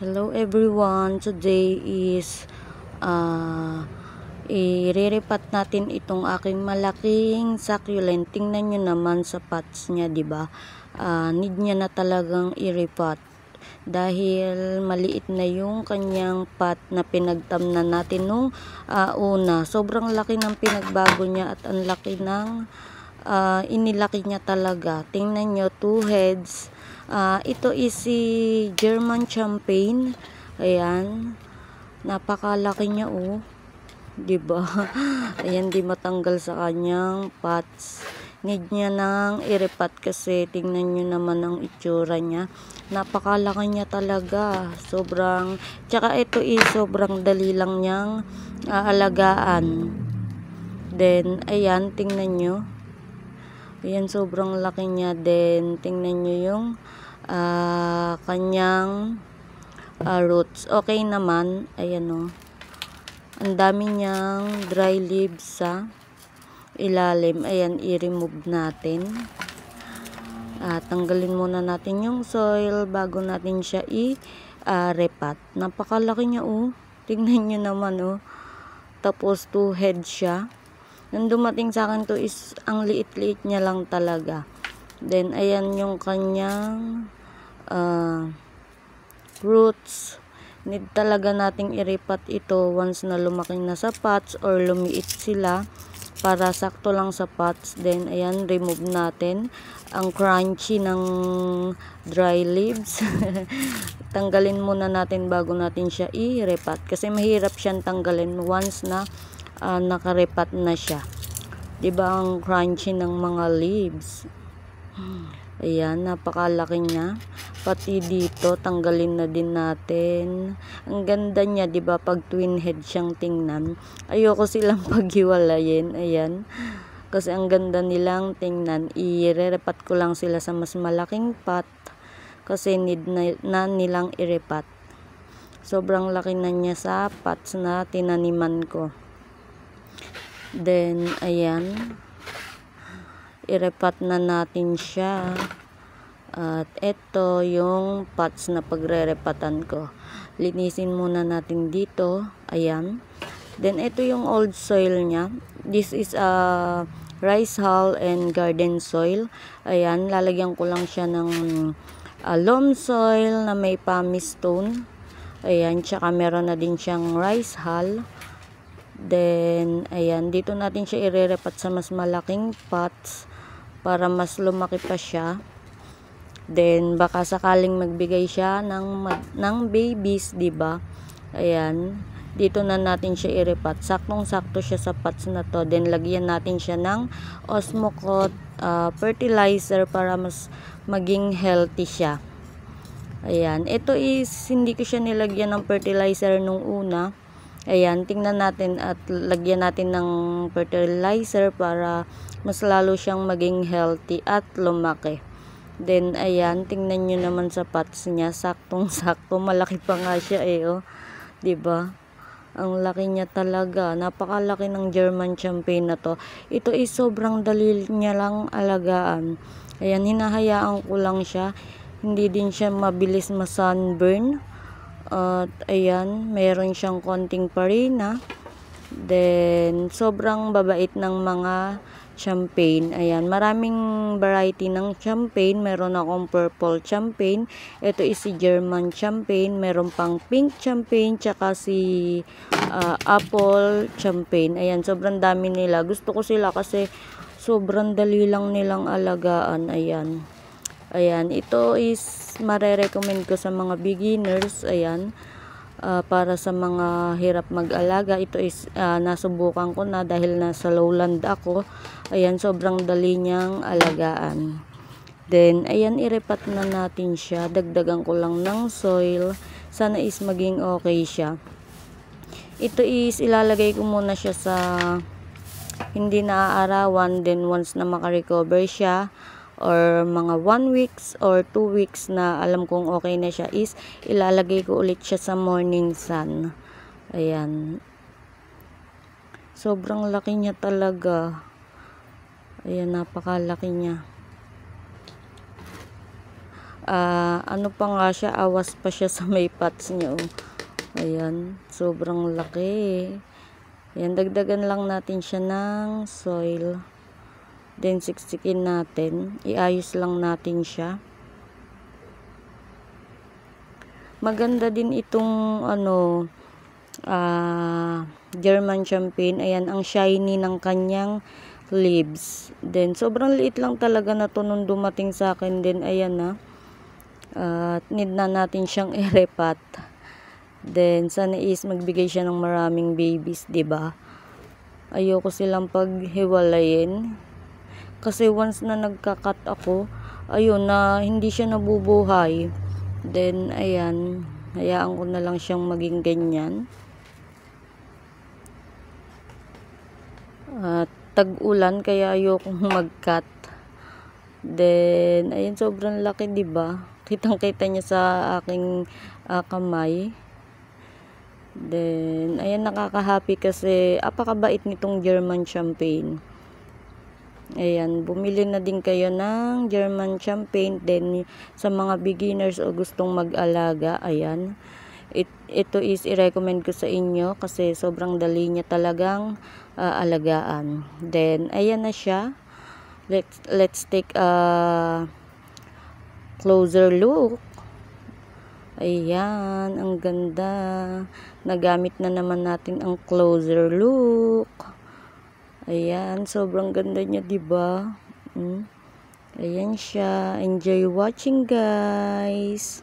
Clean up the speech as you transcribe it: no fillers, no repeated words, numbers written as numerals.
Hello everyone, today is ireripat natin itong aking malaking succulent. Tingnan nyo naman sa pots niya, diba? Need niya na talagang iripat dahil maliit na yung kanyang pot na pinagtamnan natin nung una. Sobrang laki ng pinagbago niya at ang laki ng inilaki niya talaga. Tingnan nyo, 2 heads. Ito is si German Champagne. Ayan. Napakalaki niya, oh. Diba? Ayan, di matanggal sa kanyang pots. Need niya nang iripat kasi tingnan nyo naman ang itsura niya. Napakalaki niya talaga. Sobrang, tsaka ito is sobrang dali lang niyang alagaan. Then, ayan, tingnan nyo. Ayan, sobrang laki niya. Then, tingnan nyo yung kanyang roots. Okay naman. Ayan, o. Ang dami niyang dry leaves sa ilalim. Ayan, i-remove natin. Tanggalin muna natin yung soil bago natin siya i-repat. Napakalaki niya, o. Tingnan nyo naman, o. Tapos, 2 heads siya. Nung dumating sa akin to is ang liit-liit niya lang talaga. Then, ayan yung kanyang roots. Need talaga nating iripat ito once na lumaki na sa pots or lumiit sila para sakto lang sa pots. Then, ayan, remove natin ang crunchy ng dry leaves. Tanggalin muna natin bago natin siya i-repat kasi mahirap siyang tanggalin once na nakarepat na siya. Diba ang crunchy ng mga leaves? Ayan, napakalaki niya. Pati dito, tanggalin na din natin. Ang ganda niya, diba, pag twin head siyang tingnan. Ayoko silang paghiwalayin. Ayan. Kasi ang ganda nilang tingnan. I-repat ko lang sila sa mas malaking pot. Kasi need na nilang irepat. Sobrang laki na niya sa pots na tinaniman ko. Then, ayan. Irepat na natin siya. At ito yung pots na pagre-repatan ko. Linisin muna natin dito. Ayan. Then, ito yung old soil niya. This is a rice hull and garden soil. Ayan. Lalagyan ko lang siya ng loam soil na may pumice stone. Ayan. Tsaka meron na din siyang rice hull. Then, ayan, dito natin siya irerepat sa mas malaking pots para mas lumaki pa siya. Then, baka sakaling magbigay siya ng babies, diba? Ayan, dito na natin siya irepat. Saktong-sakto siya sa pots na to. Then, lagyan natin siya ng Osmocote fertilizer para mas maging healthy siya. Ayan, ito is, hindi ko siya nilagyan ng fertilizer nung una. Ayan, tingnan natin at lagyan natin ng fertilizer para mas lalo siyang maging healthy at lumaki. Then, ayan, tingnan nyo naman sa pots niya. Saktong-sakto. Malaki pa nga siya oh. Diba? Ang laki niya talaga. Napakalaki ng German Champagne na to. Ito is sobrang dali niya lang alagaan. Ayan, hinahayaan ko lang siya. Hindi din siya mabilis ma-sunburn. At ayan, meron siyang konting parina. Then, sobrang babait ng mga champagne. Ayan, maraming variety ng champagne. Meron akong purple champagne. Ito is si German champagne. Meron pang pink champagne. Tsaka si apple champagne. Ayan, sobrang dami nila. Gusto ko sila kasi sobrang dali lang nilang alagaan. Ayan. Ayan, ito is mare-recommend ko sa mga beginners. Ayan, para sa mga hirap mag-alaga. Ito is nasubukan ko na dahil nasa lowland ako. Ayan, sobrang dali niyang alagaan. Then, ayan, irepat na natin siya. Dagdagan ko lang ng soil. Sana is maging okay siya. Ito is ilalagay ko muna siya sa hindi naaarawan. Then, once na makarecover siya, or mga 1 weeks or 2 weeks na alam kong okay na siya is ilalagay ko ulit siya sa morning sun. Ayan. Sobrang laki niya talaga. Ayan, napakalaki niya. Ano pa nga siya, awas pa siya sa may pots niya. Oh. Ayan, sobrang laki. Ayan, dagdagan lang natin siya ng soil. Then, siksikin natin. Iayos lang natin siya. Maganda din itong, German champagne. Ayan, ang shiny ng kanyang leaves. Then, sobrang liit lang talaga na to nung dumating sa akin. Then, ayan na. Need na natin siyang i-repat. Then, sana is magbigay siya ng maraming babies, 'di ba? Ayoko silang paghiwalayin. Kasi once na nagka-cut ako, ayun na hindi siya nabubuhay. Then, ayan, hayaan ko na lang siyang maging ganyan. Tag-ulan kaya ayokong mag-cut. Then, ayun, sobrang laki, 'di ba? Kitang-kita niya sa aking kamay. Then, ayan, nakaka-happy kasi apakabait nitong German champagne. Ayan, bumili na din kayo ng German champagne. Then, sa mga beginners o gustong mag-alaga, ayan. Ito is i-recommend ko sa inyo kasi sobrang dali niya talagang alagaan. Then, ayan na siya. Let's take a closer look. Ayan, ang ganda. Nagamit na naman natin ang closer look. Ayan, sobrang ganda niya, 'di ba? Ayan siya. Enjoy watching, guys.